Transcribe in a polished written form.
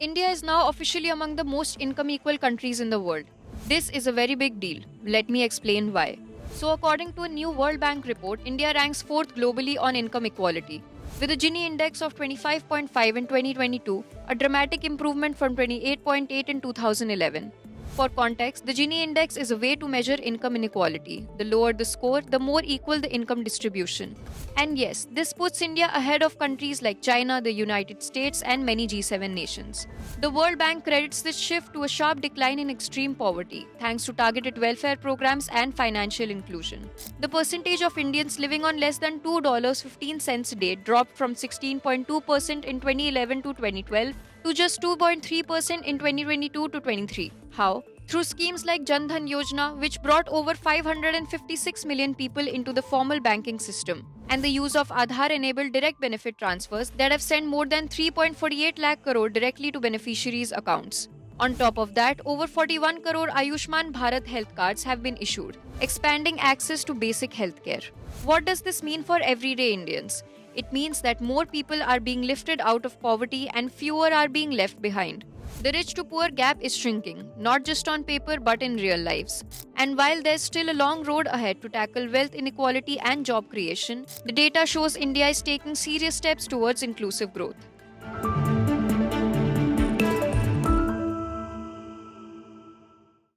India is now officially among the most income equal countries in the world. This is a very big deal. Let me explain why. So, according to a new World Bank report, India ranks 4th globally on income equality. With a Gini index of 25.5 in 2022, a dramatic improvement from 28.8 in 2011. For context, the Gini index is a way to measure income inequality. The lower the score, the more equal the income distribution. And yes, this puts India ahead of countries like China, the United States, and many G7 nations. The World Bank credits this shift to a sharp decline in extreme poverty, thanks to targeted welfare programs and financial inclusion. The percentage of Indians living on less than $2.15 a day dropped from 16.2% in 2011 to 2012 to just 2.3% in 2022 to 23. How? Through schemes like Jan Dhan Yojana, which brought over 556 million people into the formal banking system, and the use of Aadhaar-enabled direct benefit transfers that have sent more than 3.48 lakh crore directly to beneficiaries' accounts. On top of that, over 41 crore Ayushman Bharat health cards have been issued, expanding access to basic healthcare. What does this mean for everyday Indians? It means that more people are being lifted out of poverty and fewer are being left behind. The rich to poor gap is shrinking, not just on paper but in real lives. And while there's still a long road ahead to tackle wealth inequality and job creation, the data shows India is taking serious steps towards inclusive growth.